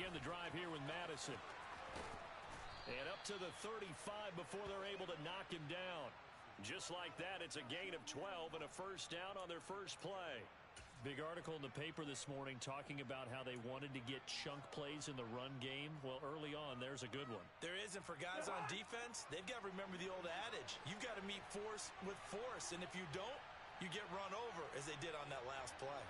begin the drive here with Madison. And up to the 35 before they're able to knock him down. Just like that, it's a gain of 12 and a first down on their first play. Big article in the paper this morning talking about how they wanted to get chunk plays in the run game. Well, early on, there's a good one. There isn't for guys on defense. They've got to remember the old adage. You've got to meet force with force, and if you don't, you get run over, as they did on that last play.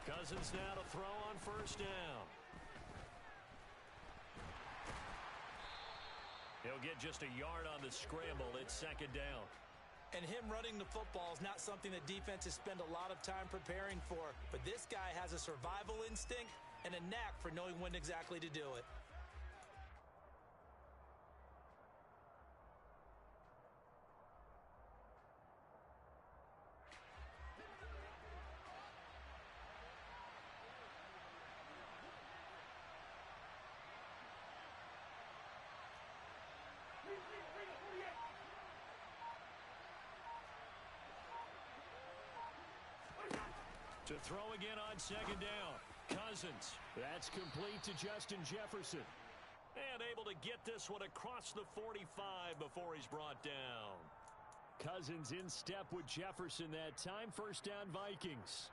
Cousins now to throw on first down. He'll get just a yard on the scramble. It's second down. And him running the football is not something that defenses spend a lot of time preparing for. But this guy has a survival instinct and a knack for knowing when exactly to do it. To throw again on second down. Cousins. That's complete to Justin Jefferson. And able to get this one across the 45 before he's brought down. Cousins in step with Jefferson that time. First down, Vikings.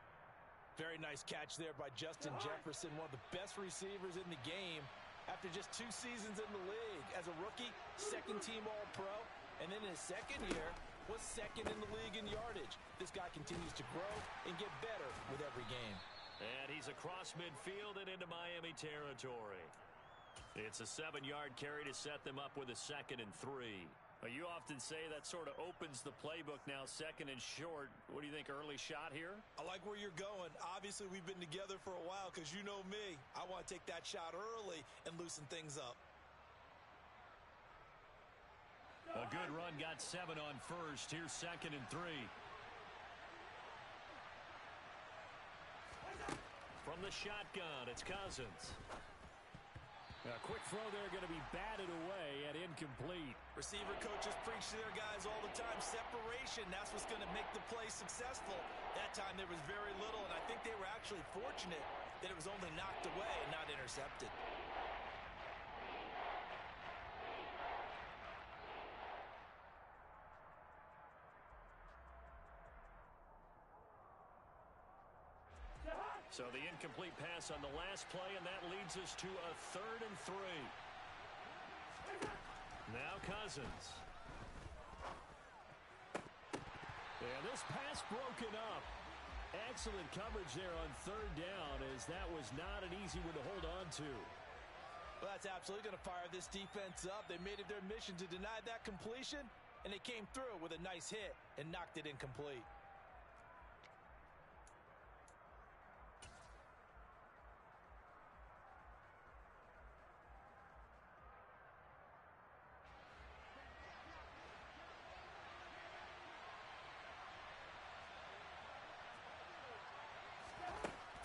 Very nice catch there by Justin Jefferson, one of the best receivers in the game. After just 2 seasons in the league as a rookie, second-team All-Pro, and then in his second year, was second in the league in yardage. This guy continues to grow and get better with every game. And he's across midfield and into Miami territory. It's a 7-yard carry to set them up with a 2nd and 3. You often say that sort of opens the playbook now, 2nd and short. What do you think, early shot here? I like where you're going. Obviously, we've been together for a while because you know me. I want to take that shot early and loosen things up. A good run, got 7 on first. Here's 2nd and 3. From the shotgun, it's Cousins. A quick throw there, going to be batted away and incomplete. Receiver coaches preach to their guys all the time. Separation, that's what's going to make the play successful. That time there was very little, and I think they were actually fortunate that it was only knocked away and not intercepted. So the incomplete pass on the last play, and that leads us to a 3rd and 3. Now Cousins. And this pass broken up. Excellent coverage there on 3rd down, as that was not an easy one to hold on to. Well, that's absolutely going to fire this defense up. They made it their mission to deny that completion, and they came through with a nice hit and knocked it incomplete.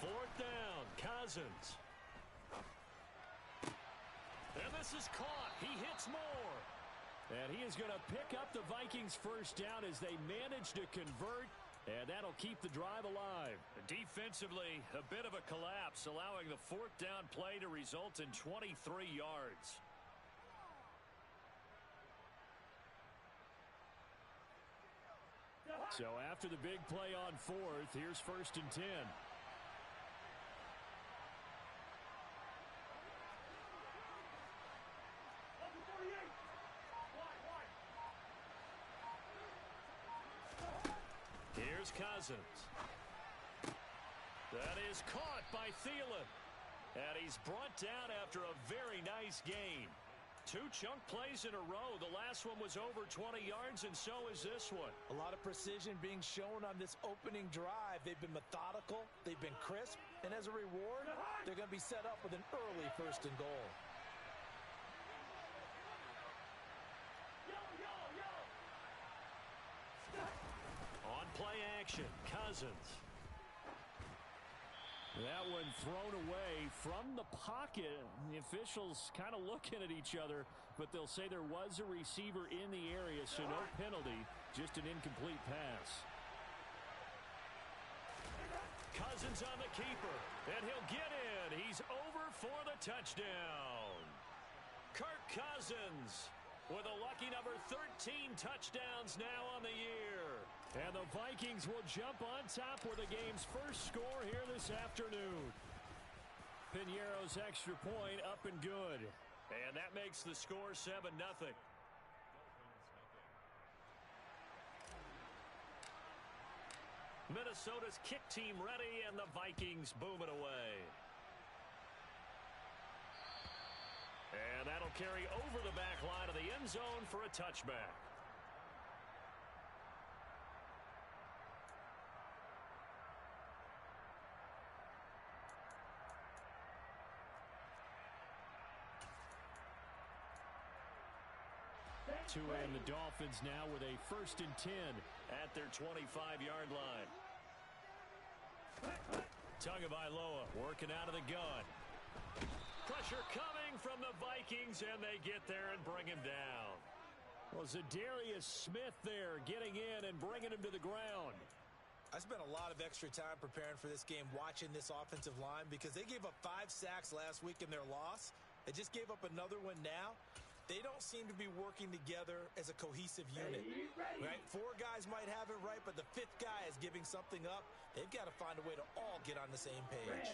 Fourth down, Cousins. And this is caught. He hits more. And he is going to pick up the Vikings' first down as they manage to convert. And that'll keep the drive alive. Defensively, a bit of a collapse, allowing the 4th down play to result in 23 yards. So after the big play on 4th, here's 1st and 10. Here's Cousins. That is caught by Thielen. And he's brought down after a very nice gain. 2 chunk plays in a row. The last one was over 20 yards, and so is this one. A lot of precision being shown on this opening drive. They've been methodical. They've been crisp. And as a reward, they're going to be set up with an early 1st and goal. On play action, Cousins. That one thrown away from the pocket. The officials kind of looking at each other, but they'll say there was a receiver in the area, so no penalty, just an incomplete pass. Cousins on the keeper, and he'll get in. He's over for the touchdown. Kirk Cousins with a lucky number 13 touchdowns now on the year. And the Vikings will jump on top with the game's first score here this afternoon. Piñeiro's extra point up and good. And that makes the score 7-0. Minnesota's kick team ready, and the Vikings boom it away. And that'll carry over the back line of the end zone for a touchback. To end the Dolphins now with a 1st and 10 at their 25-yard line. Tagovailoa working out of the gun. Pressure coming from the Vikings, and they get there and bring him down. Well, Zadarius Smith there getting in and bringing him to the ground. I spent a lot of extra time preparing for this game, watching this offensive line, because they gave up 5 sacks last week in their loss. They just gave up another one now. They don't seem to be working together as a cohesive unit, right? 4 guys might have it right, but the 5th guy is giving something up. They've got to find a way to all get on the same page.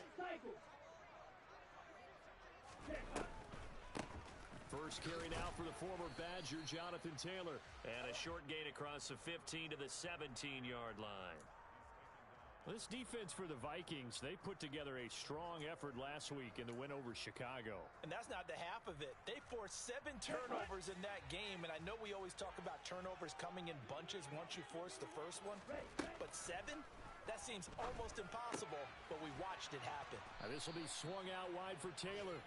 First carry now for the former Badger, Jonathan Taylor. And a short gain across the 15 to the 17-yard line. This defense for the Vikings, they put together a strong effort last week in the win over Chicago. And that's not the half of it. They forced 7 turnovers in that game, and I know we always talk about turnovers coming in bunches once you force the first one, but 7? That seems almost impossible, but we watched it happen. Now this will be swung out wide for Taylor,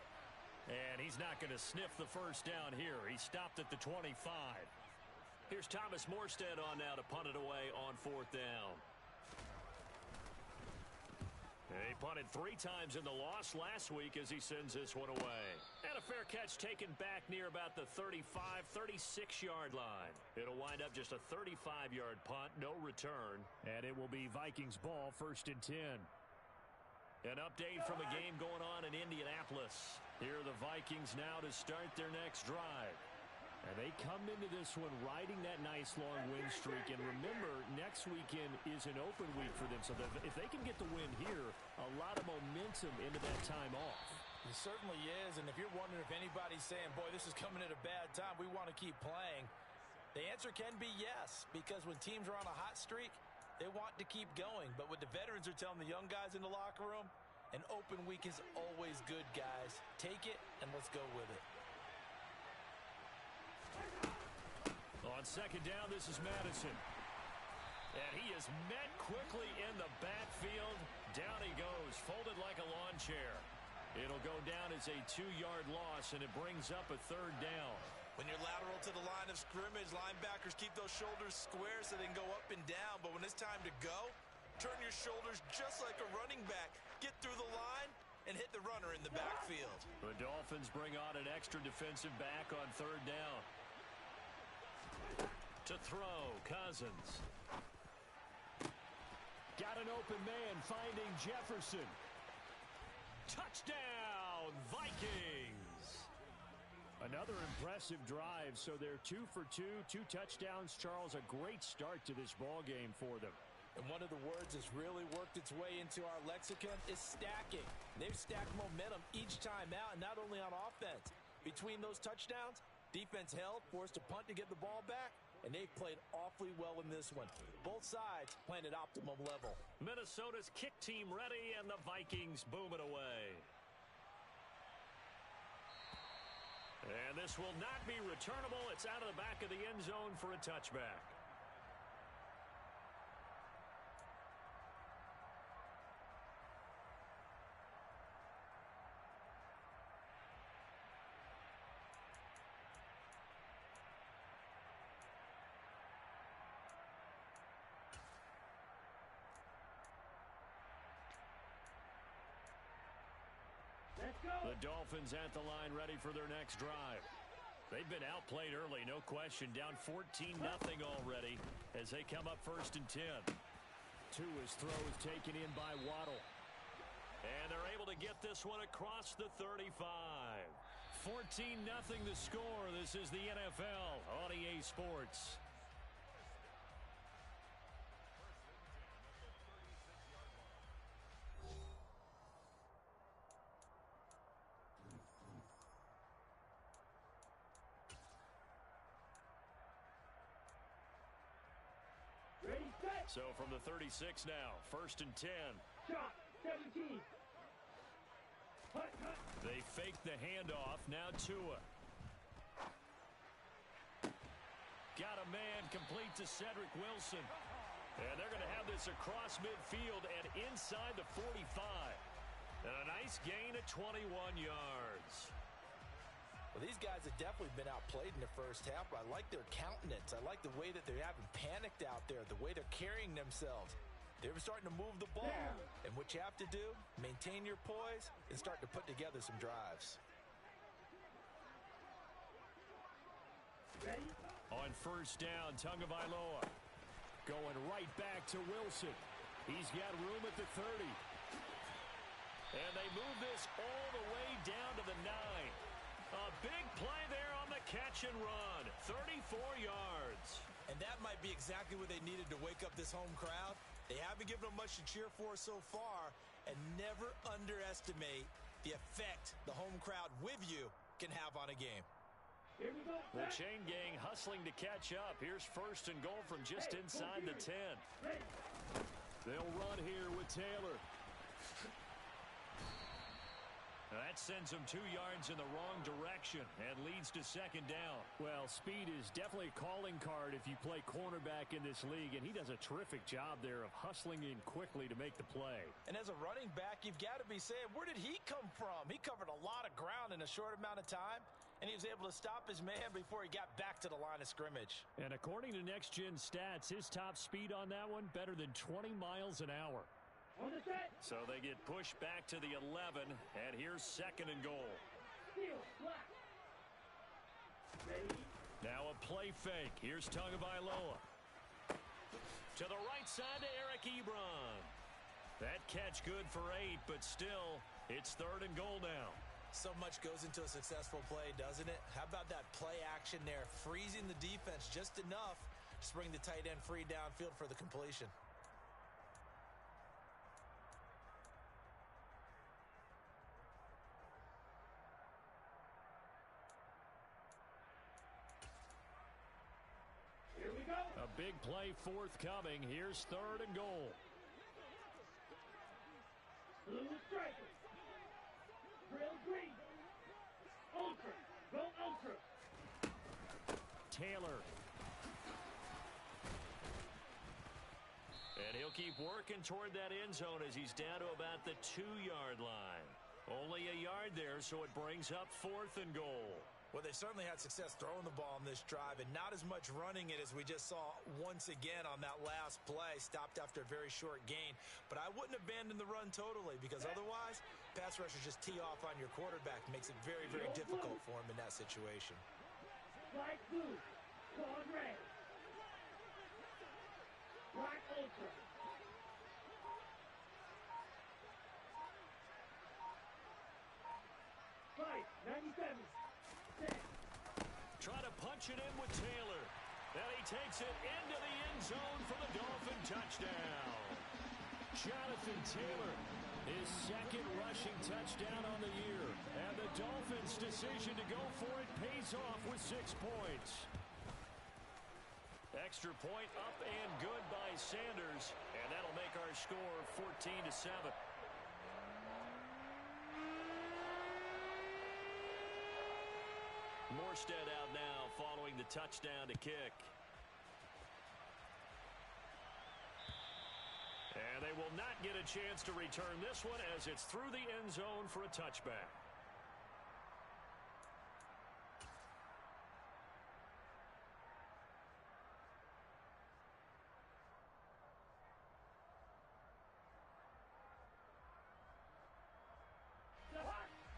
and he's not going to sniff the first down here. He stopped at the 25. Here's Thomas Morstead on now to punt it away on 4th down. They punted 3 times in the loss last week as he sends this one away. And a fair catch taken back near about the 35, 36-yard line. It'll wind up just a 35-yard punt, no return. And it will be Vikings ball, 1st and 10. An update from a game going on in Indianapolis. Here are the Vikings now to start their next drive. And they come into this one riding that nice long win streak. And remember, next weekend is an open week for them. So if they can get the win here, a lot of momentum into that time off. It certainly is. And if you're wondering if anybody's saying, boy, this is coming at a bad time, we want to keep playing, the answer can be yes. Because when teams are on a hot streak, they want to keep going. But what the veterans are telling the young guys in the locker room, an open week is always good, guys. Take it, and let's go with it. On 2nd down, this is Madison. And he is met quickly in the backfield. Down he goes, folded like a lawn chair. It'll go down as a 2-yard loss, and it brings up a 3rd down. When you're lateral to the line of scrimmage, linebackers keep those shoulders square so they can go up and down. But when it's time to go, turn your shoulders just like a running back. Get through the line and hit the runner in the backfield. The Dolphins bring on an extra defensive back on 3rd down. To throw, Cousins. Got an open man, finding Jefferson. Touchdown, Vikings! Another impressive drive, so they're 2 for 2, 2 touchdowns. Charles, a great start to this ball game for them. And one of the words that's really worked its way into our lexicon is stacking. They've stacked momentum each time out, and not only on offense. Between those touchdowns, defense held, forced a punt to get the ball back, and they've played awfully well in this one. Both sides playing at optimum level. Minnesota's kick team ready, and the Vikings boom it away. And this will not be returnable. It's out of the back of the end zone for a touchback. The Dolphins at the line ready for their next drive. They've been outplayed early, no question. Down 14-0 already as they come up 1st and 10. Tua's throw is taken in by Waddle. And they're able to get this one across the 35. 14-0 the score. This is the NFL on EA Sports. So from the 36 now, 1st and 10. Shot, 17. They fake the handoff. Now Tua. Got a man complete to Cedric Wilson. And they're going to have this across midfield and inside the 45. And a nice gain of 21 yards. Well, these guys have definitely been outplayed in the first half, but I like their countenance. I like the way that they haven't panicked out there, the way they're carrying themselves. They're starting to move the ball, and what you have to do, maintain your poise and start to put together some drives. Ready? On 1st down, Tagovailoa going right back to Wilson. He's got room at the 30. And they move this all the way down to the 9. A big play there on the catch and run. 34 yards. And that might be exactly what they needed to wake up this home crowd. They haven't given them much to cheer for so far, and never underestimate the effect the home crowd with you can have on a game. Here we go. The chain gang hustling to catch up. Here's 1st and goal from just inside the 10. Ready. They'll run here with Taylor. Now that sends them 2 yards in the wrong direction and leads to 2nd down. Well, speed is definitely a calling card if you play cornerback in this league, and he does a terrific job there of hustling in quickly to make the play. And as a running back, you've got to be saying, where did he come from? He covered a lot of ground in a short amount of time, and he was able to stop his man before he got back to the line of scrimmage. And according to Next Gen Stats, his top speed on that one better than 20 miles an hour. On the set. So they get pushed back to the 11, and here's 2nd and goal. Steal. Black. Ready. Now a play fake. Here's Tagovailoa. To the right side to Eric Ebron. That catch good for 8, but still, it's 3rd and goal now. So much goes into a successful play, doesn't it? How about that play action there? Freezing the defense just enough to bring the tight end free downfield for the completion. Here we go. A big play forthcoming. Here's 3rd and goal. Blue striker. Drill green. Ultra. Go ultra. Taylor. And he'll keep working toward that end zone as he's down to about the 2-yard line. Only a yard there, so it brings up 4th and goal. Well, they certainly had success throwing the ball on this drive and not as much running it as we just saw once again on that last play. Stopped after a very short gain. But I wouldn't abandon the run totally because otherwise, pass rushers just tee off on your quarterback. Makes it very, very difficult for him in that situation. Black blue. Quad red. Black ultra. Fight. 97. Try to punch it in with Taylor. And he takes it into the end zone for the Dolphin touchdown. Jonathan Taylor, his 2nd rushing touchdown on the year. And the Dolphins' decision to go for it pays off with 6 points. Extra point up and good by Sanders. And that'll make our score 14-7. Morstead out now following the touchdown to kick. And they will not get a chance to return this one as it's through the end zone for a touchback.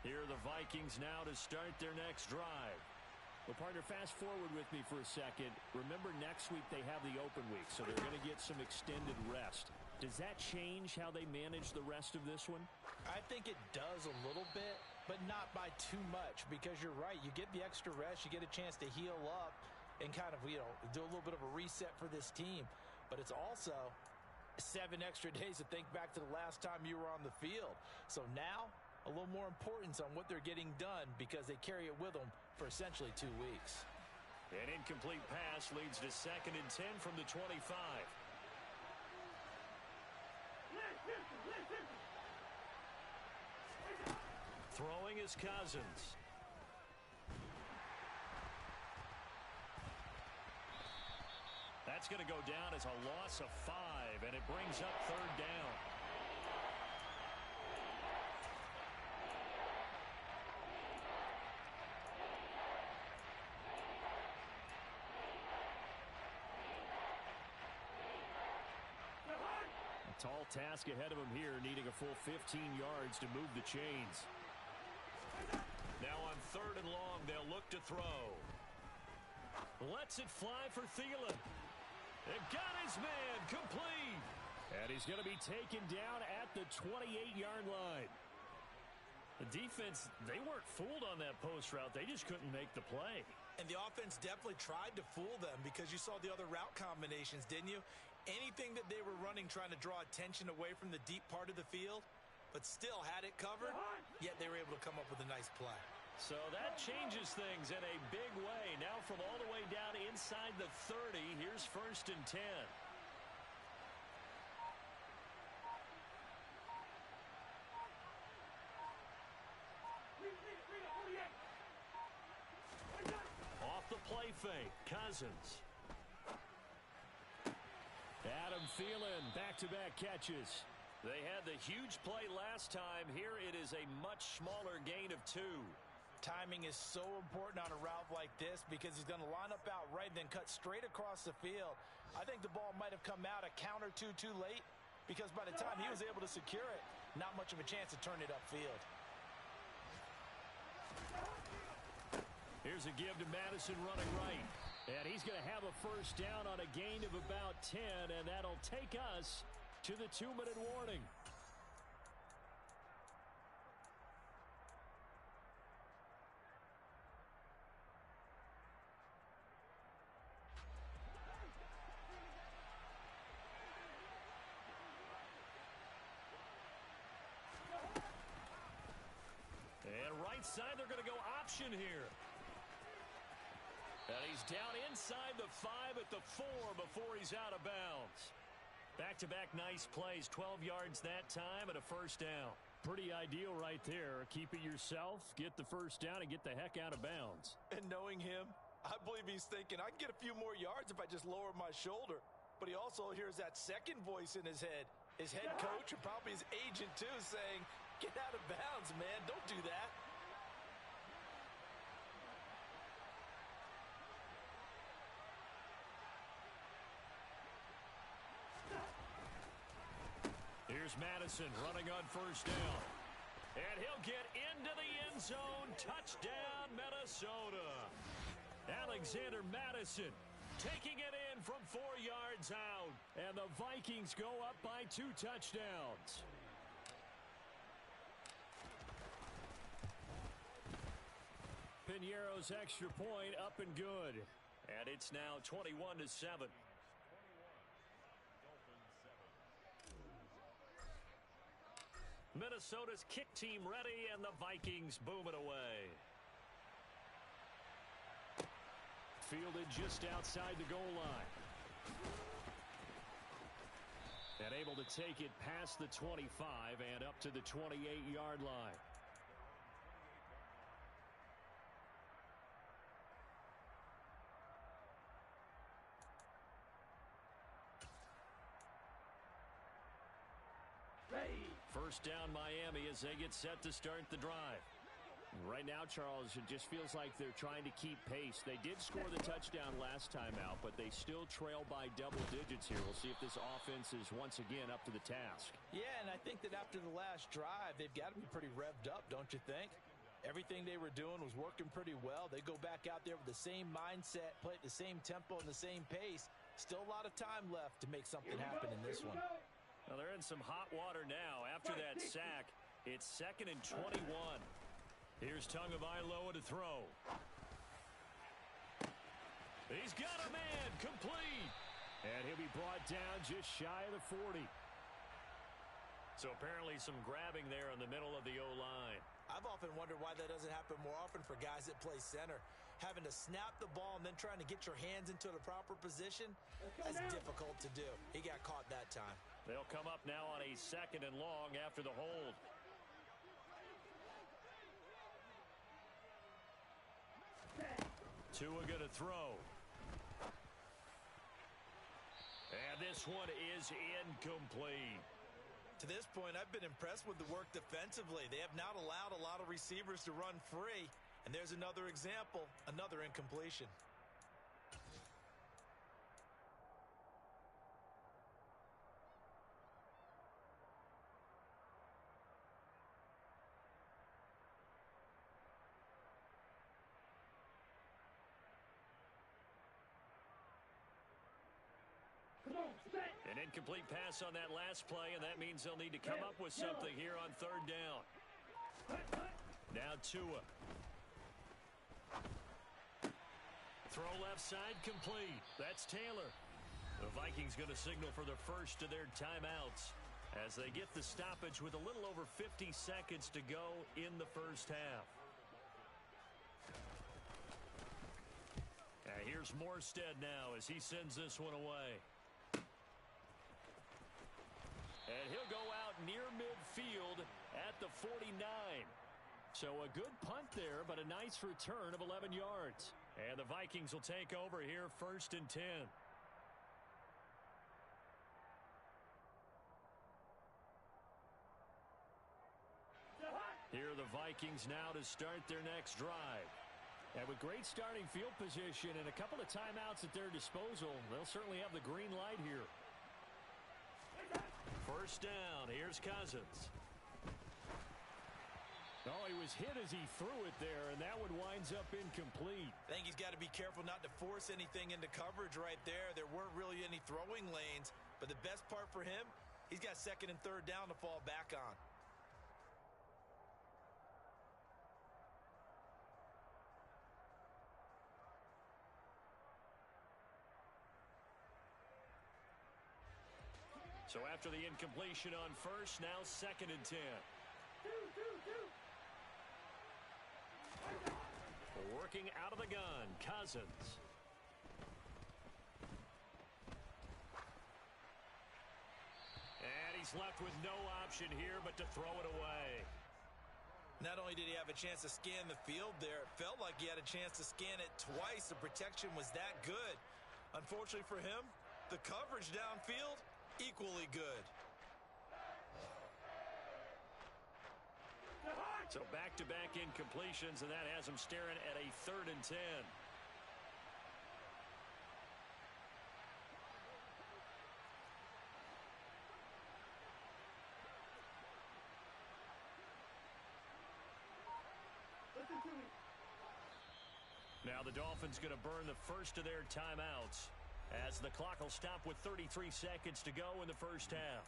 Here are the Vikings now to start their next drive. Well, partner, fast forward with me for a second. Remember, next week they have the open week, so they're going to get some extended rest. Does that change how they manage the rest of this one? I think it does a little bit, but not by too much, because you're right. You get the extra rest, you get a chance to heal up and kind of, do a little bit of a reset for this team. But it's also 7 extra days to think back to the last time you were on the field. So now, a little more importance on what they're getting done because they carry it with them for essentially 2 weeks. An incomplete pass leads to 2nd and 10 from the 25. Throwing is Cousins. That's going to go down as a loss of 5, and it brings up 3rd down. Tall task ahead of him here, needing a full 15 yards to move the chains. Now on 3rd and long, they'll look to throw. Lets it fly for Thielen. It got his man complete. And he's going to be taken down at the 28-yard line. The defense, they weren't fooled on that post route. They just couldn't make the play. And the offense definitely tried to fool them because you saw the other route combinations, didn't you? Anything that they were running trying to draw attention away from the deep part of the field, but still had it covered, yet they were able to come up with a nice play. So that changes things in a big way. Now from all the way down inside the 30, here's 1st and 10. Off the play fake, Cousins. Adam Thielen, back-to-back catches. They had the huge play last time. Here it is a much smaller gain of 2. Timing is so important on a route like this because he's going to line up out right and then cut straight across the field. I think the ball might have come out a count or two too late because by the time he was able to secure it, not much of a chance to turn it upfield. Here's a give to Madison running right. And he's going to have a 1st down on a gain of about 10, and that'll take us to the 2-minute warning. And right side, they're going to go option here. And he's down inside the 5 at the 4 before he's out of bounds. Back-to-back nice plays, 12 yards that time and a 1st down. Pretty ideal right there. Keep it yourself, get the 1st down, and get the heck out of bounds. And knowing him, I believe he's thinking, I can get a few more yards if I just lower my shoulder. But he also hears that second voice in his head. His head coach and probably his agent, too, saying, get out of bounds, man. Don't do that. Here's Madison running on 1st down. And he'll get into the end zone. Touchdown, Minnesota. Alexander Madison taking it in from 4 yards out. And the Vikings go up by 2 touchdowns. Piñeiro's extra point up and good. And it's now 21-7. Minnesota's kick team ready, and the Vikings boom it away. Fielded just outside the goal line. And able to take it past the 25 and up to the 28-yard line. First down Miami as they get set to start the drive. Right now, Charles, it just feels like they're trying to keep pace. They did score the touchdown last time out, but they still trail by double digits here. We'll see if this offense is once again up to the task. Yeah, and I think that after the last drive, they've got to be pretty revved up, don't you think? Everything they were doing was working pretty well. They go back out there with the same mindset, play at the same tempo and the same pace. Still a lot of time left to make something happen in this one. Well, they're in some hot water now. After that sack, it's 2nd and 21. Here's Tagovailoa to throw. He's got a man, complete. And he'll be brought down just shy of the 40. So apparently some grabbing there in the middle of the O-line. I've often wondered why that doesn't happen more often for guys that play center. Having to snap the ball and then trying to get your hands into the proper position, that's difficult to do. He got caught that time. They'll come up now on a 2nd and long after the hold. Tua gonna throw. And this one is incomplete. To this point, I've been impressed with the work defensively. They have not allowed a lot of receivers to run free. And there's another example, another incompletion. An incomplete pass on that last play, and that means they'll need to come up with something here on 3rd down. Now Tua. Throw left side, complete. That's Taylor. The Vikings going to signal for the first of their timeouts as they get the stoppage with a little over 50 seconds to go in the first half. Here's Morstead now as he sends this one away. And he'll go out near midfield at the 49. So a good punt there, but a nice return of 11 yards. And the Vikings will take over here 1st and 10. Here are the Vikings now to start their next drive. And with great starting field position and a couple of timeouts at their disposal, they'll certainly have the green light here. 1st down. Here's Cousins. Oh, he was hit as he threw it there, and that one winds up incomplete. I think he's got to be careful not to force anything into coverage right there. There weren't really any throwing lanes, but the best part for him, he's got 2nd and 3rd down to fall back on. So after the incompletion on 1st, now 2nd and 10. Working out of the gun, Cousins. And he's left with no option here but to throw it away. Not only did he have a chance to scan the field there, it felt like he had a chance to scan it twice. The protection was that good. Unfortunately for him, the coverage downfield, equally good. So back-to-back incompletions, and that has him staring at a 3rd and 10. Now the Dolphins going to burn the first of their timeouts as the clock will stop with 33 seconds to go in the first half.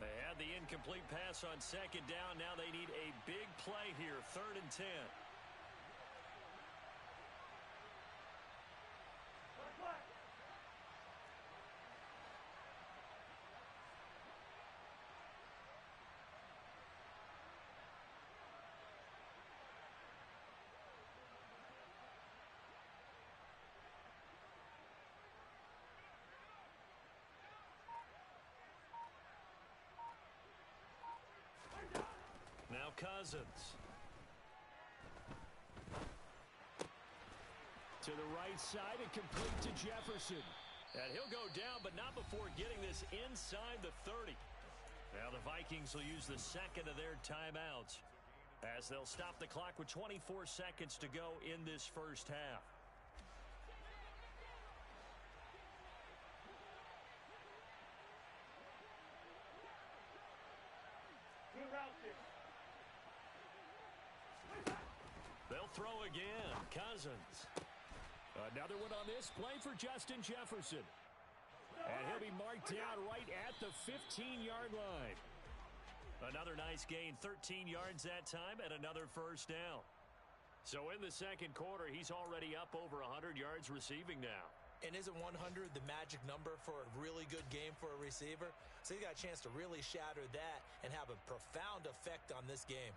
They had the incomplete pass on 2nd down. Now they need a big play here, 3rd and 10. Now Cousins. To the right side and complete to Jefferson. And he'll go down, but not before getting this inside the 30. Now the Vikings will use the 2nd of their timeouts as they'll stop the clock with 24 seconds to go in this first half. They'll throw again. Cousins. Another one on this play for Justin Jefferson. And he'll be marked down right at the 15-yard line. Another nice gain, 13 yards that time, and another first down. So in the second quarter, he's already up over 100 yards receiving now. And isn't 100 the magic number for a really good game for a receiver? So he got a chance to really shatter that and have a profound effect on this game.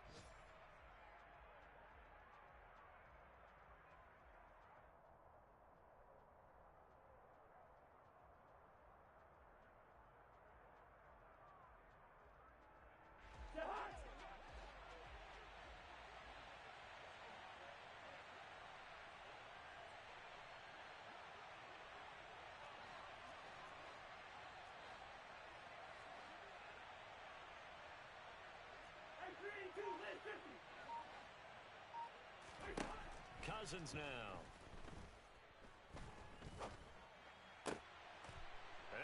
Cousins now.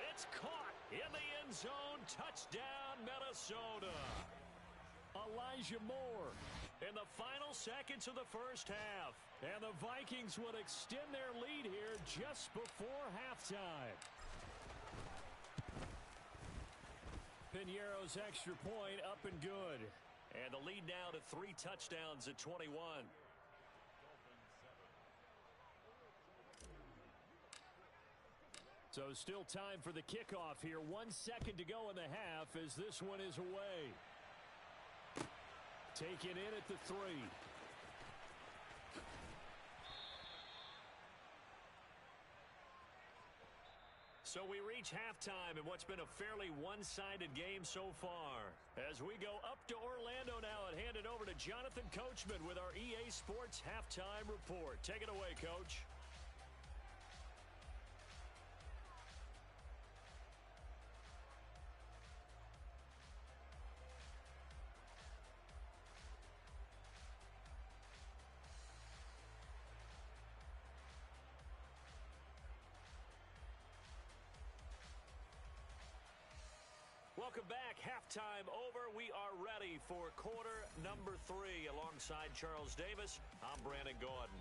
It's caught in the end zone. Touchdown, Minnesota. Elijah Moore in the final seconds of the first half. And the Vikings would extend their lead here just before halftime. Piñeiro's extra point up and good. And the lead now to 3 touchdowns at 21. So still time for the kickoff here. 1 second to go in the half as this one is away. Taken in at the 3. So we reach halftime in what's been a fairly one-sided game so far. As we go up to Orlando now and hand it over to Jonathan Coachman with our EA Sports Halftime Report. Take it away, Coach. Welcome back. Halftime over. We are ready for quarter number 3. Alongside Charles Davis, I'm Brandon Gaudin.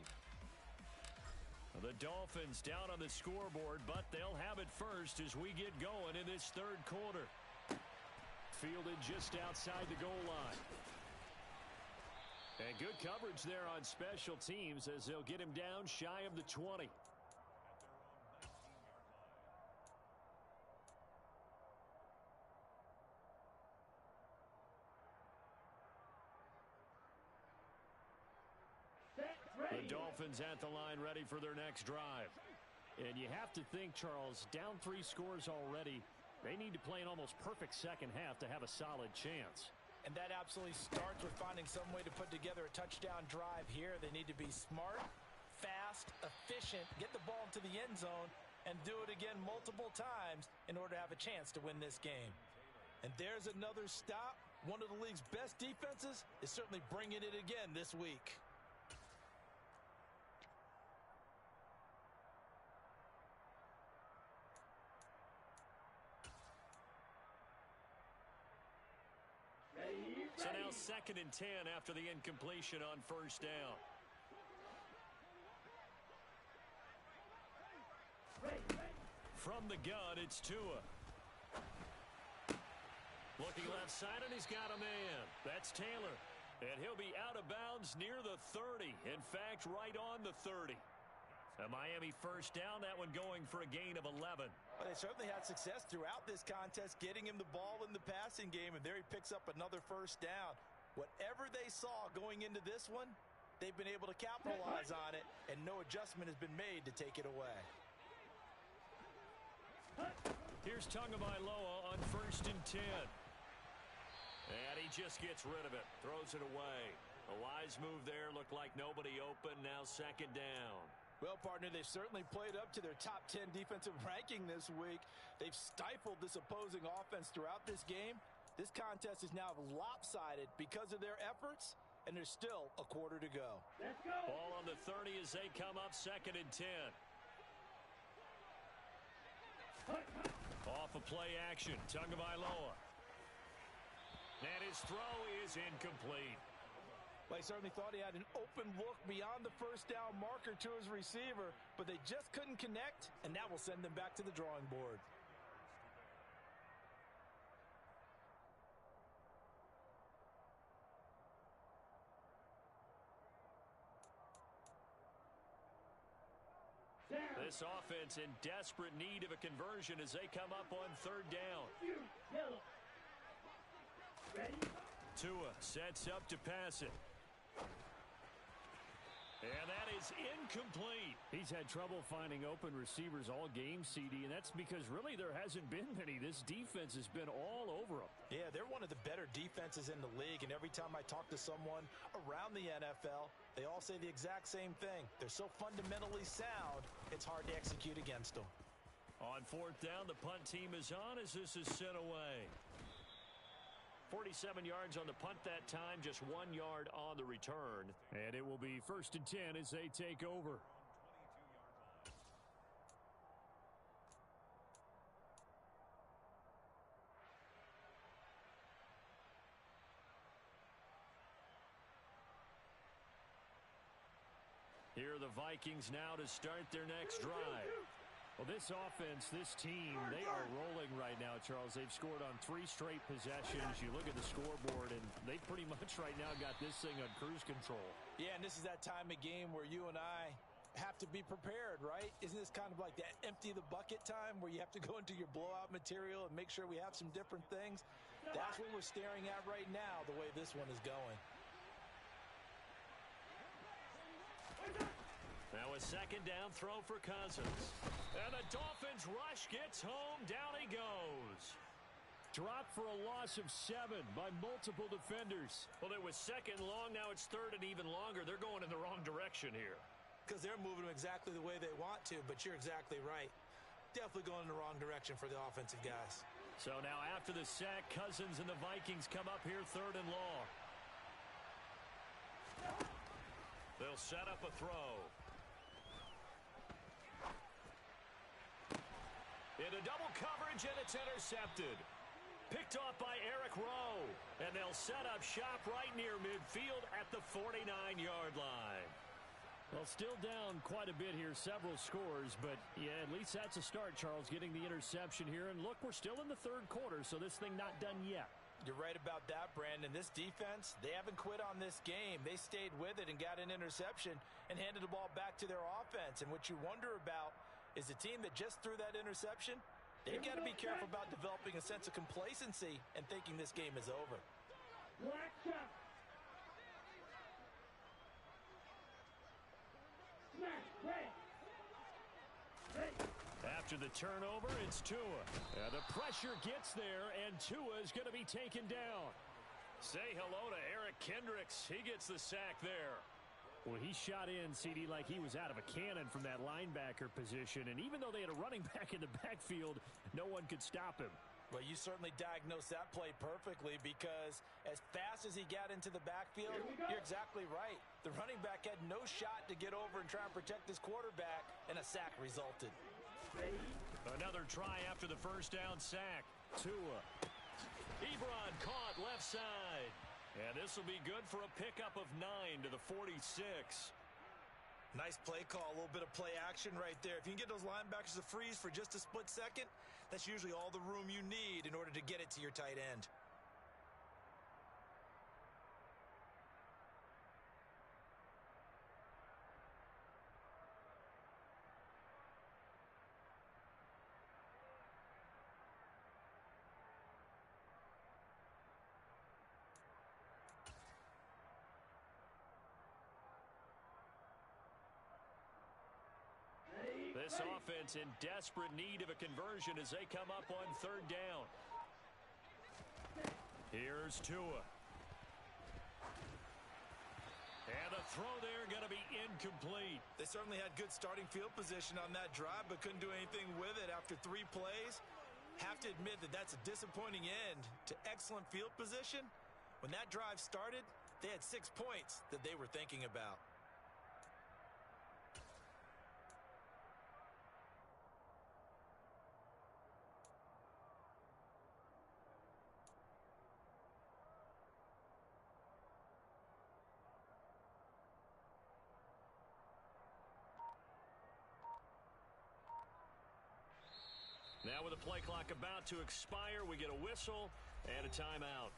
The Dolphins down on the scoreboard, but they'll have it first as we get going in this third quarter. Fielded just outside the goal line. And good coverage there on special teams as they'll get him down shy of the 20. The Dolphins at the line ready for their next drive. And you have to think, Charles, down 3 scores already. They need to play an almost perfect second half to have a solid chance. And that absolutely starts with finding some way to put together a touchdown drive here. They need to be smart, fast, efficient, get the ball into the end zone, and do it again multiple times in order to have a chance to win this game. And there's another stop. One of the league's best defenses is certainly bringing it again this week. So now 2nd and 10 after the incompletion on first down. From the gun, it's Tua. Looking left side, and he's got a man. That's Taylor. And he'll be out of bounds near the 30. In fact, right on the 30. A Miami first down, that one going for a gain of 11. Well, they certainly had success throughout this contest, getting him the ball in the passing game, and there he picks up another first down. Whatever they saw going into this one, they've been able to capitalize on it, and no adjustment has been made to take it away. Here's Tagovailoa on 1st and 10. And he just gets rid of it, throws it away. A wise move there, looked like nobody open, now 2nd down. Well, partner, they've certainly played up to their top 10 defensive ranking this week. They've stifled this opposing offense throughout this game. This contest is now lopsided because of their efforts, and there's still a quarter to go. Let's go. Ball on the 30 as they come up 2nd and 10. Off of play action, Tagovailoa. And his throw is incomplete. Well, he certainly thought he had an open look beyond the first down marker to his receiver, but they just couldn't connect, and that will send them back to the drawing board. This offense in desperate need of a conversion as they come up on 3rd down. Yellow. Ready? Tua sets up to pass it. And that is incomplete. He's had trouble finding open receivers all game, CD, and that's because really there hasn't been many. This defense has been all over them. Yeah, they're one of the better defenses in the league, and every time I talk to someone around the NFL, they all say the exact same thing. They're so fundamentally sound, it's hard to execute against them. On 4th down, the punt team is on as this is sent away. 47 yards on the punt that time, just 1 yard on the return. And it will be 1st and 10 as they take over. Here are the Vikings now to start their next drive. Well, this offense, this team, they are rolling right now, Charles. They've scored on 3 straight possessions. You look at the scoreboard, and they pretty much right now got this thing on cruise control. Yeah, and this is that time of game where you and I have to be prepared, right? Isn't this kind of like that empty the bucket time where you have to go into your blowout material and make sure we have some different things? That's what we're staring at right now, the way this one is going. Now a 2nd down throw for Cousins. And the Dolphins rush gets home. Down he goes. Dropped for a loss of 7 by multiple defenders. Well, it was 2nd long. Now it's 3rd and even longer. They're going in the wrong direction here. Because they're moving exactly the way they want to, but you're exactly right. Definitely going in the wrong direction for the offensive guys. So now after the sack, Cousins and the Vikings come up here 3rd and long. They'll set up a throw. Into double coverage, and it's intercepted. Picked off by Eric Rowe. And they'll set up shop right near midfield at the 49-yard line. Well, still down quite a bit here, several scores, but yeah, at least that's a start, Charles, getting the interception here. And look, we're still in the 3rd quarter, so this thing not done yet. You're right about that, Brandon. This defense, they haven't quit on this game. They stayed with it and got an interception and handed the ball back to their offense. And what you wonder about is the team that just threw that interception, they've got to be careful about developing a sense of complacency and thinking this game is over. Black shot. Smash. Red. Ready. After the turnover, it's Tua. And the pressure gets there, and Tua is going to be taken down. Say hello to Eric Kendricks. He gets the sack there. Well, he shot in, CD, like he was out of a cannon from that linebacker position. And even though they had a running back in the backfield, no one could stop him. Well, you certainly diagnosed that play perfectly because as fast as he got into the backfield, you're exactly right. The running back had no shot to get over and try and protect his quarterback, and a sack resulted. Another try after the first down sack. Tua. Ebron caught left side. And this will be good for a pickup of 9 to the 46. Nice play call, a little bit of play action right there. If you can get those linebackers to freeze for just a split second, that's usually all the room you need in order to get it to your tight end. This offense in desperate need of a conversion as they come up on 3rd down. Here's Tua. And a throw there going to be incomplete. They certainly had good starting field position on that drive, but couldn't do anything with it after 3 plays. Have to admit that that's a disappointing end to excellent field position. When that drive started, They had 6 points that they were thinking about. Now with the play clock about to expire, we get a whistle and a timeout.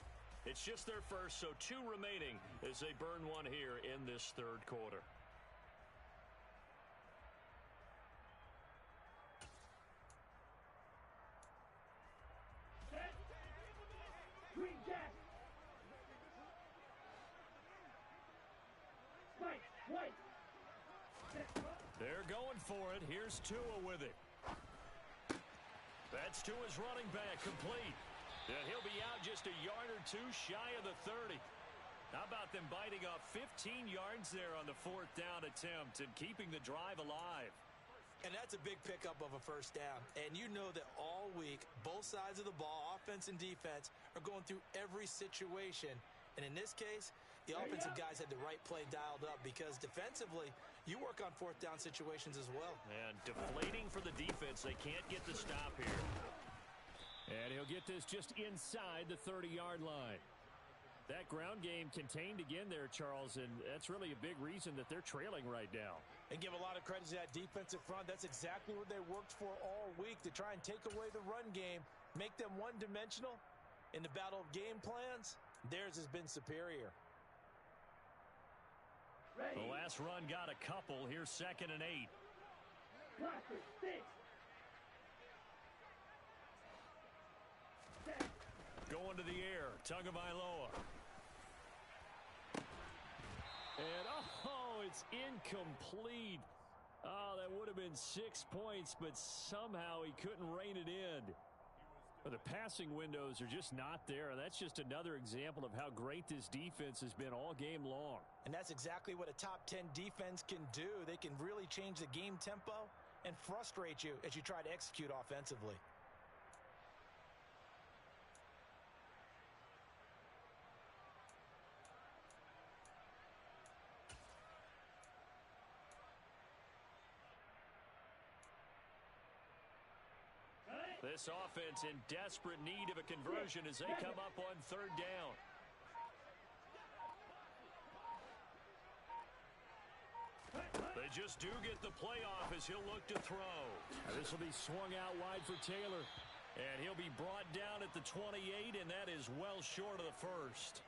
It's just their first, so 2 remaining as they burn one here in this third quarter. Set. Green Jack. Spike. White. Set. They're going for it. Here's Tua with it. That's Tua's running back complete. And he'll be out just a yard or 2 shy of the 30. How about them biting off 15 yards there on the 4th down attempt and keeping the drive alive? And that's a big pickup of a first down. And you know that all week, both sides of the ball, offense and defense, are going through every situation. And in this case, the offensive guys had the right play dialed up because defensively, you work on 4th down situations as well. And deflating for the defense. They can't get the stop here. And he'll get this just inside the 30-yard line. That ground game contained again there, Charles, and that's really a big reason that they're trailing right now. And give a lot of credit to that defensive front. That's exactly what they worked for all week, to try and take away the run game, make them one-dimensional. In the battle of game plans, theirs has been superior. Ready. The last run got a couple. Here's 2nd and 8. Blocker. 6. Set. Going to the air. Tagovailoa. And, oh, it's incomplete. Oh, that would have been 6 points, but somehow he couldn't rein it in. But the passing windows are just not there, and that's just another example of how great this defense has been all game long. And that's exactly what a top 10 defense can do. They can really change the game tempo and frustrate you as you try to execute offensively. This offense in desperate need of a conversion as they come up on 3rd down. They just do get the play off as he'll look to throw. This will be swung out wide for Taylor. And he'll be brought down at the 28, and that is well short of the first.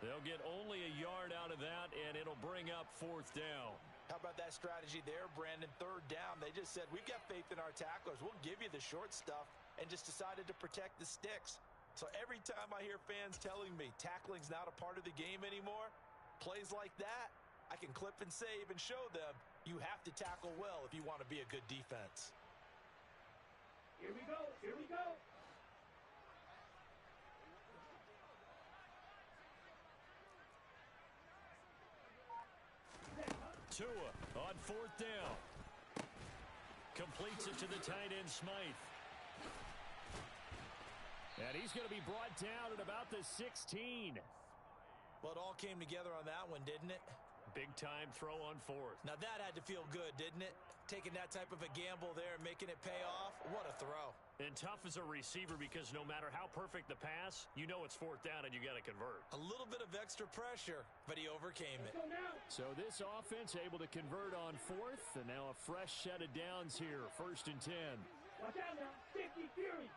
They'll get only a yard out of that, and it'll bring up 4th down. How about that strategy there, Brandon? 3rd down, they just said, we've got faith in our tacklers. We'll give you the short stuff, and just decided to protect the sticks. So every time I hear fans telling me tackling's not a part of the game anymore, plays like that, I can clip and save and show them you have to tackle well if you want to be a good defense. Here we go. Here we go. Tua on 4th down. Completes it to the tight end, Smythe. And he's going to be brought down at about the 16. Well, it all came together on that one, didn't it? Big-time throw on 4th. Now that had to feel good, didn't it? Taking that type of a gamble there and making it pay off. What a throw. And tough as a receiver because no matter how perfect the pass, you know it's 4th down and you got to convert. A little bit of extra pressure, but he overcame it. Let's go now. So this offense able to convert on 4th, and now a fresh set of downs here, 1st and 10. Watch out now. 50 Fury.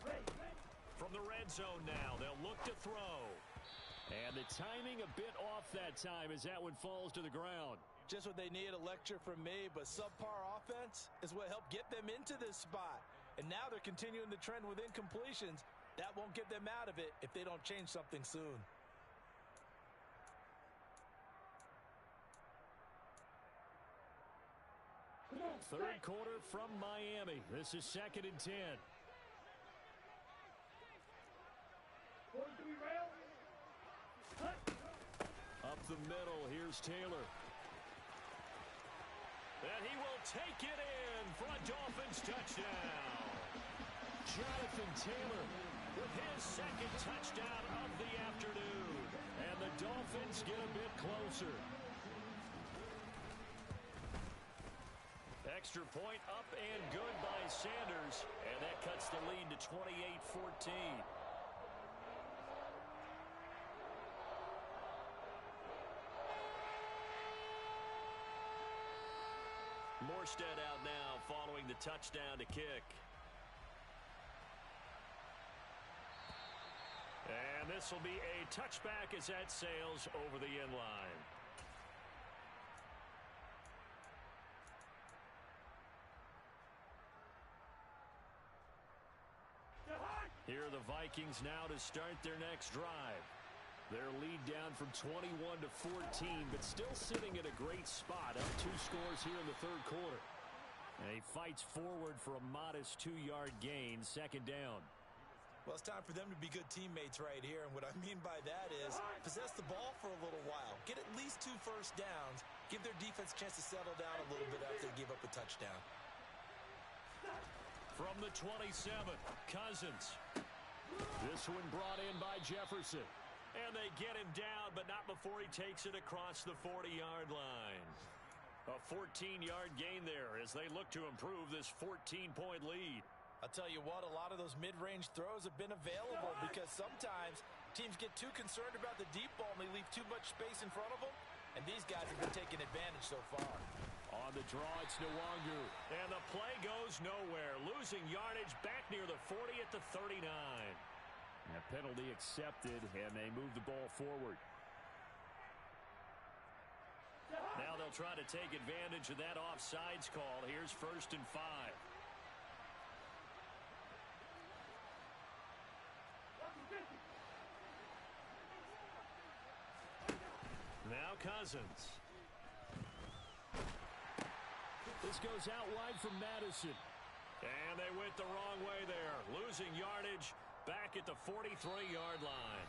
Ready. From the red zone now, they'll look to throw. And the timing a bit off that time as that one falls to the ground. Just what they need, a lecture from me, but subpar offense is what helped get them into this spot. And now they're continuing the trend with incompletions. That won't get them out of it if they don't change something soon. Come on. Third quarter from Miami. This is 2nd and 10. 43 rail. Cut. Up the middle, here's Taylor. And he will take it in for a Dolphins touchdown. Jonathan Taylor with his second touchdown of the afternoon. And the Dolphins get a bit closer. Extra point up and good by Sanders. And that cuts the lead to 28-14. Morstead out now following the touchdown to kick. And this will be a touchback as that sails over the end line. Here are the Vikings now to start their next drive. Their lead down from 21 to 14, but still sitting at a great spot, up 2 scores here in the third quarter. And he fights forward for a modest 2-yard gain, second down. Well, it's time for them to be good teammates right here, and what I mean by that is possess the ball for a little while, get at least 2 first downs, give their defense a chance to settle down a little bit after they give up a touchdown. From the 27, Cousins. This one brought in by Jefferson. And they get him down, but not before he takes it across the 40-yard line. A 14-yard gain there as they look to improve this 14-point lead. I'll tell you what, a lot of those mid-range throws have been available because sometimes teams get too concerned about the deep ball and they leave too much space in front of them. And these guys have been taking advantage so far. On the draw, it's Nwangu. And the play goes nowhere. Losing yardage back near the 40 at the 39. A penalty accepted, and they move the ball forward. Now they'll try to take advantage of that offsides call. Here's 1st and 5. Now Cousins. This goes out wide from Madison. And they went the wrong way there. Losing yardage back at the 43-yard line.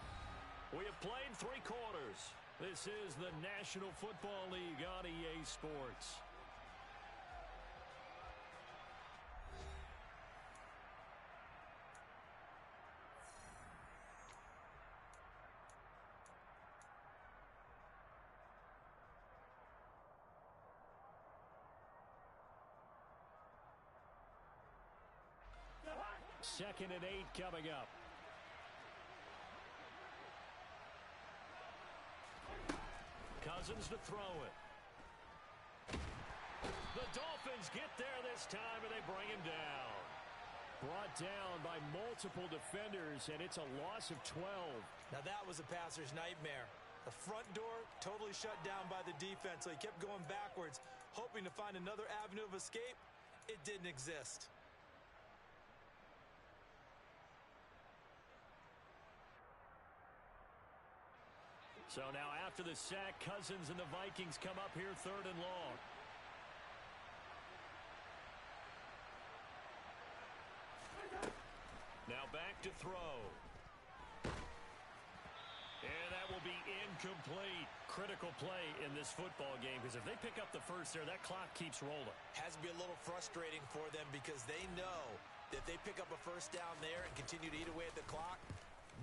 We have played 3 quarters. This is the National Football League on EA Sports. Second and 8 coming up. Cousins to throw it. The Dolphins get there this time, and they bring him down. Brought down by multiple defenders, and it's a loss of 12. Now that was a passer's nightmare. The front door totally shut down by the defense, so he kept going backwards, hoping to find another avenue of escape. It didn't exist. So now after the sack, Cousins and the Vikings come up here 3rd and long. Now back to throw. And that will be incomplete. Critical play in this football game because if they pick up the first there, that clock keeps rolling. Has to be a little frustrating for them because they know that if they pick up a first down there and continue to eat away at the clock,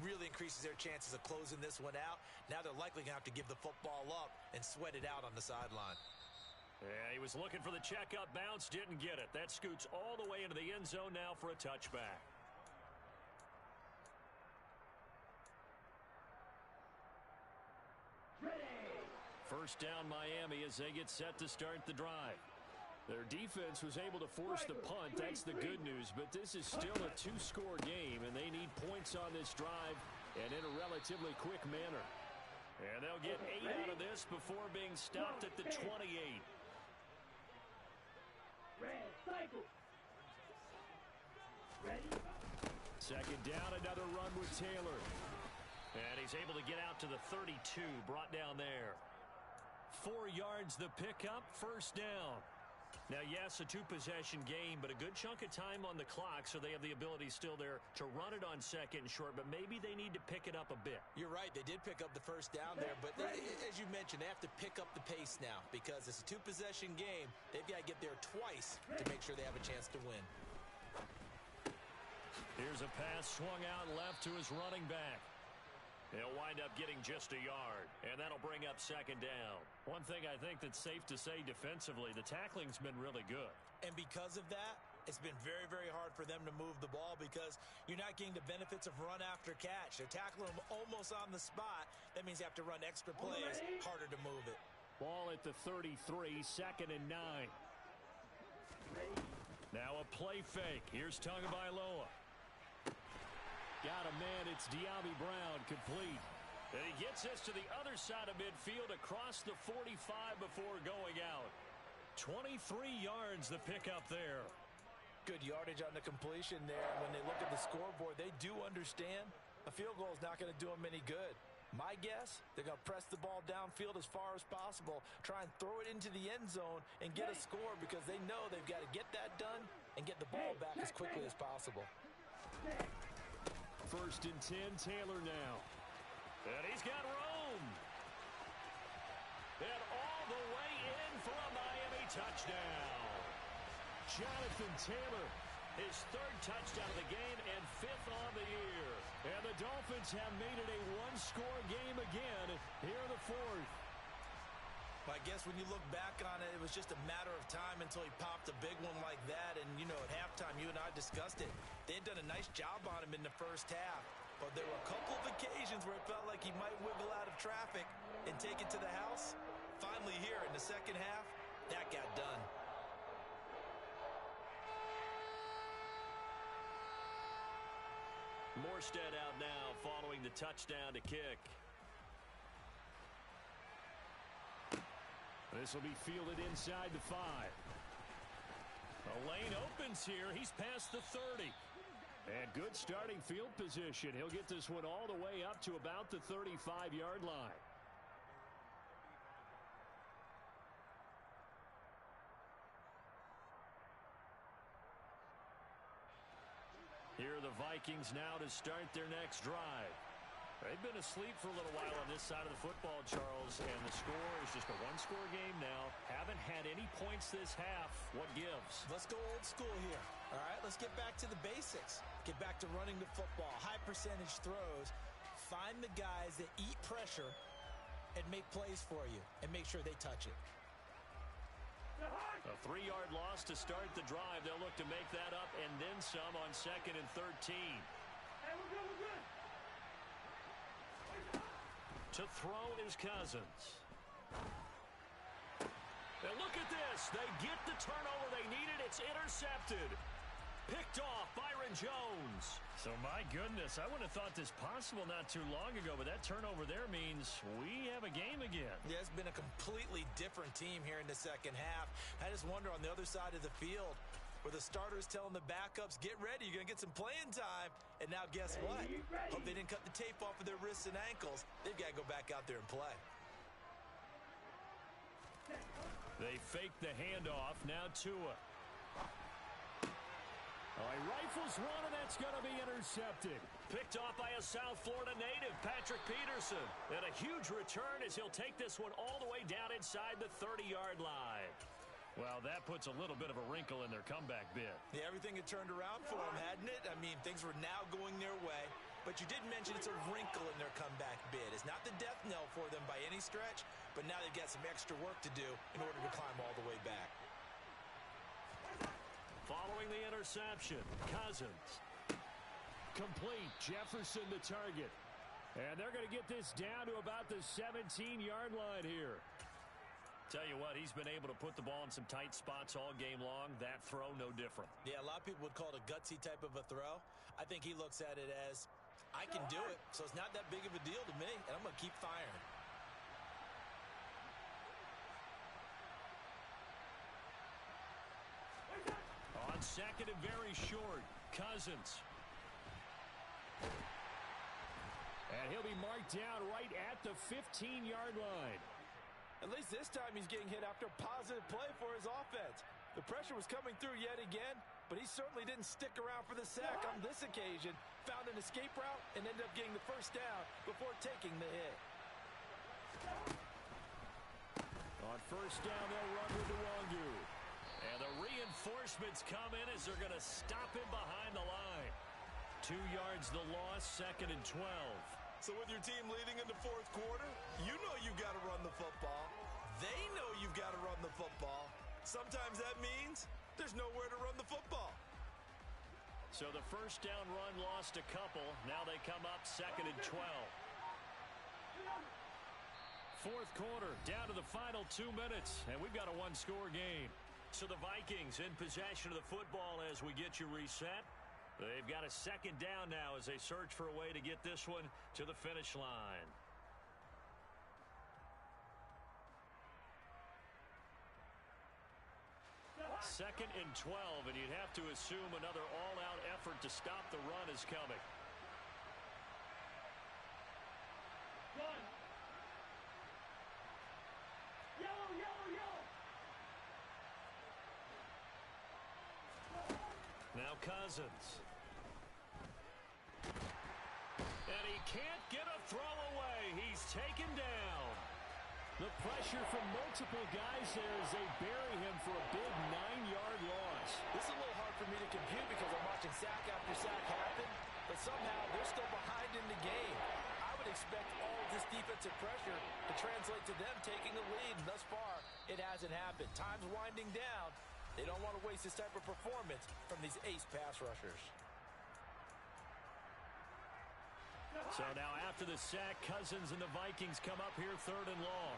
really increases their chances of closing this one out. Now they're likely going to have to give the football up and sweat it out on the sideline. Yeah, he was looking for the checkup bounce, didn't get it. That scoots all the way into the end zone now for a touchback. First down Miami as they get set to start the drive. Their defense was able to force the punt. That's the good news. But this is still a 2-score game, and they need points on this drive and in a relatively quick manner. And they'll get 8 out of this before being stopped at the 28. Red cycle. Ready? Second down, another run with Taylor. And he's able to get out to the 32, brought down there. 4 yards the pickup, first down. Now, yes, a 2-possession game, but a good chunk of time on the clock, so they have the ability still there to run it on 2nd and short, but maybe they need to pick it up a bit. You're right. They did pick up the first down there, but as you mentioned, they have to pick up the pace now because it's a 2-possession game. They've got to get there twice to make sure they have a chance to win. Here's a pass swung out left to his running back. He'll wind up getting just a yard, and that'll bring up second down. One thing I think that's safe to say defensively, the tackling's been really good. And because of that, it's been very, very hard for them to move the ball because you're not getting the benefits of run after catch. They're tackling them almost on the spot. That means you have to run extra plays, harder to move it. Ball at the 33, 2nd and 9. Now a play fake. Here's Tagovailoa. Got a man. It's De'Ami Brown, complete. And he gets this to the other side of midfield across the 45 before going out. 23 yards the pickup there. Good yardage on the completion there. When they look at the scoreboard, they do understand a field goal is not going to do them any good. My guess, they're going to press the ball downfield as far as possible, try and throw it into the end zone and get a score because they know they've got to get that done and get the ball back as quickly as possible. 1st and 10, Taylor now. And he's got room. And all the way in for a Miami touchdown. Jonathan Taylor. His 3rd touchdown of the game and 5th on the year. And the Dolphins have made it a one-score game again here in the 4th. I guess when you look back on it, it was just a matter of time until he popped a big one like that. And, you know, at halftime, you and I discussed it. They had done a nice job on him in the first half. But there were a couple of occasions where it felt like he might wiggle out of traffic and take it to the house. Finally here in the second half, that got done. Morstead out now following the touchdown to kick. This will be fielded inside the 5. The lane opens here. He's past the 30. And good starting field position. He'll get this one all the way up to about the 35-yard line. Here are the Vikings now to start their next drive. They've been asleep for a little while on this side of the football, Charles, and the score is just a one-score game now. Haven't had any points this half. What gives? Let's go old school here. All right, let's get back to the basics. Get back to running the football, high percentage throws. Find the guys that eat pressure and make plays for you and make sure they touch it. A 3-yard loss to start the drive. They'll look to make that up and then some on 2nd and 13. Hey, we're good. To throw is Cousins. And look at this. They get the turnover they needed. It's intercepted. Picked off Byron Jones. So, my goodness, I wouldn't have thought this possible not too long ago, but that turnover there means we have a game again. Yeah, it's been a completely different team here in the second half. I just wonder on the other side of the field where the starters telling the backups, get ready, you're going to get some playing time. And now guess what? Hope they didn't cut the tape off of their wrists and ankles. They've got to go back out there and play. They fake the handoff. Now Tua. Oh, he rifles one, and that's going to be intercepted. Picked off by a South Florida native, Patrick Peterson. And a huge return as he'll take this one all the way down inside the 30-yard line. Well, that puts a little bit of a wrinkle in their comeback bid. Yeah, everything had turned around for them, hadn't it? I mean, things were now going their way. But you did mention it's a wrinkle in their comeback bid. It's not the death knell for them by any stretch, but now they've got some extra work to do in order to climb all the way back. Following the interception, Cousins. Complete. Jefferson the target. And they're going to get this down to about the 17-yard line here. Tell you what, he's been able to put the ball in some tight spots all game long. That throw, no different. Yeah, a lot of people would call it a gutsy type of a throw. I think he looks at it as, I can do it, so it's not that big of a deal to me, and I'm going to keep firing. On 2nd and very short, Cousins. And he'll be marked down right at the 15-yard line. At least this time he's getting hit after a positive play for his offense. The pressure was coming through yet again, but he certainly didn't stick around for the sack on this occasion. Found an escape route and ended up getting the first down before taking the hit. On 1st down, they'll run with the Wongu. And the reinforcements come in as they're going to stop him behind the line. 2 yards the loss, 2nd and 12. So with your team leading in the fourth quarter, you know you've got to run the football. They know you've got to run the football. Sometimes that means there's nowhere to run the football. So the first down run lost a couple. Now they come up 2nd and 12. Fourth quarter, down to the final 2 minutes, and we've got a one-score game. So the Vikings in possession of the football as we get you reset. They've got a second down now as they search for a way to get this one to the finish line. Second and 12, and you'd have to assume another all-out effort to stop the run is coming. Run. Yellow, yellow, yellow. Now Cousins. And he can't get a throw away. He's taken down. The pressure from multiple guys there as they bury him for a big 9-yard loss. This is a little hard for me to compute because I'm watching sack after sack happen, but somehow they're still behind in the game. I would expect all of this defensive pressure to translate to them taking the lead, and thus far, it hasn't happened. Time's winding down. They don't want to waste this type of performance from these ace pass rushers. So now after the sack, Cousins and the Vikings come up here 3rd and long.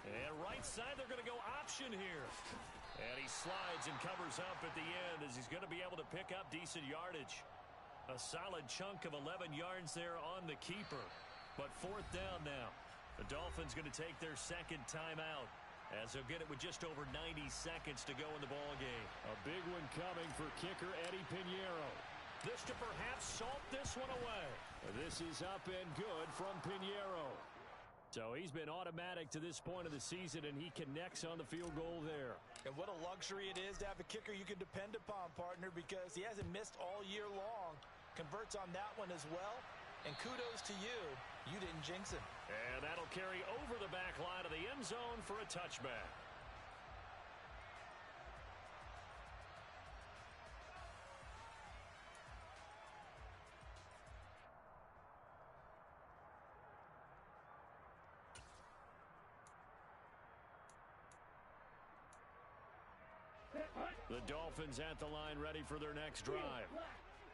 And right side, they're going to go option here. And he slides and covers up at the end as he's going to be able to pick up decent yardage. A solid chunk of 11 yards there on the keeper. But 4th down now. The Dolphins going to take their second timeout as they'll get it with just over 90 seconds to go in the ball game. A big one coming for kicker Eddie Pinheiro. This to perhaps salt this one away. This is up and good from Pinheiro. So he's been automatic to this point of the season, and he connects on the field goal there. And what a luxury it is to have a kicker you can depend upon, partner, because he hasn't missed all year long. Converts on that one as well. And kudos to you. You didn't jinx him. And that'll carry over the back line of the end zone for a touchback. The Dolphins at the line ready for their next drive.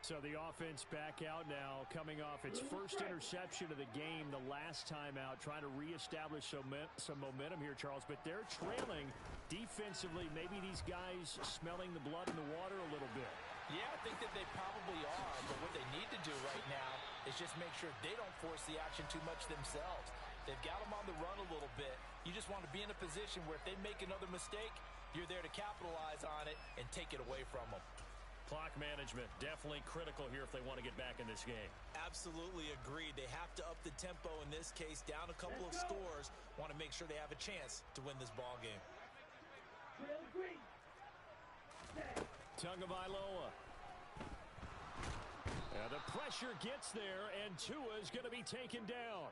So the offense back out now, coming off its first interception of the game the last time out, trying to reestablish some momentum here, Charles. But they're trailing defensively. Maybe these guys smelling the blood in the water a little bit. Yeah, I think that they probably are. But what they need to do right now is just make sure they don't force the action too much themselves. They've got them on the run a little bit. You just want to be in a position where if they make another mistake, you're there to capitalize on it and take it away from them. Clock management definitely critical here if they want to get back in this game. Absolutely agreed. They have to up the tempo in this case, down a couple of scores. Want to make sure they have a chance to win this ball game. Tagovailoa. And the pressure gets there, and Tua is going to be taken down.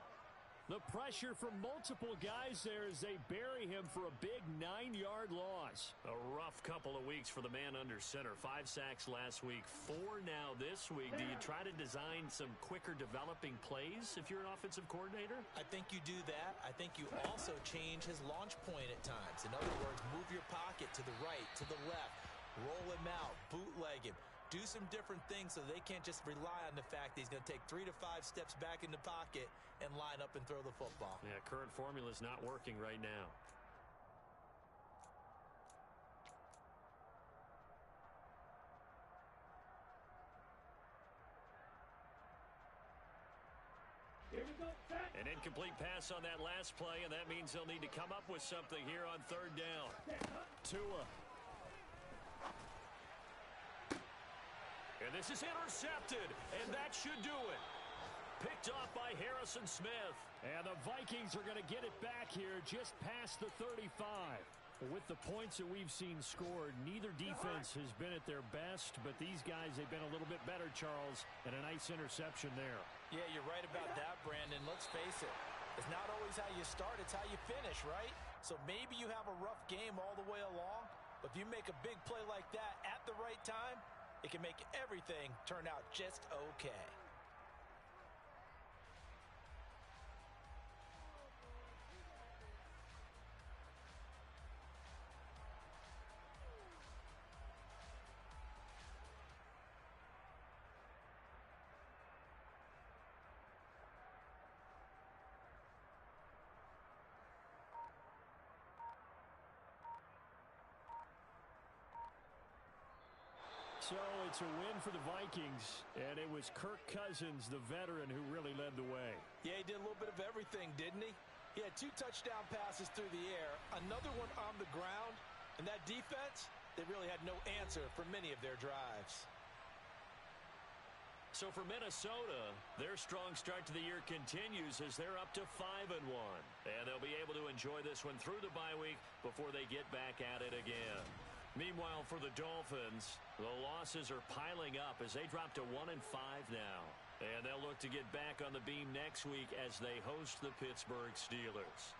The pressure from multiple guys there as they bury him for a big 9-yard loss. A rough couple of weeks for the man under center. 5 sacks last week, 4 now this week. Do you try to design some quicker developing plays if you're an offensive coordinator? I think you do that. I think you also change his launch point at times. In other words, move your pocket to the right, to the left, roll him out, bootleg him. Do some different things so they can't just rely on the fact that he's going to take 3 to 5 steps back in the pocket and line up and throw the football. Yeah, current formula is not working right now. Here we go. An incomplete pass on that last play, and that means they'll need to come up with something here on 3rd down. Tua. And this is intercepted, and that should do it. Picked off by Harrison Smith. And the Vikings are going to get it back here just past the 35. With the points that we've seen scored, neither defense has been at their best, but these guys, they've been a little bit better, Charles, and a nice interception there. Yeah, you're right about that, Brandon. Let's face it. It's not always how you start, it's how you finish, right? So maybe you have a rough game all the way along, But if you make a big play like that at the right time, it can make everything turn out just okay. So it's a win for the Vikings, and it was Kirk Cousins, the veteran, who really led the way. Yeah, he did a little bit of everything, didn't he? He had 2 touchdown passes through the air, another one on the ground, and that defense, they really had no answer for many of their drives. So for Minnesota, their strong start to the year continues as they're up to 5-1. And they'll be able to enjoy this one through the bye week before they get back at it again. Meanwhile, for the Dolphins, the losses are piling up as they drop to 1-5 now. And they'll look to get back on the beam next week as they host the Pittsburgh Steelers.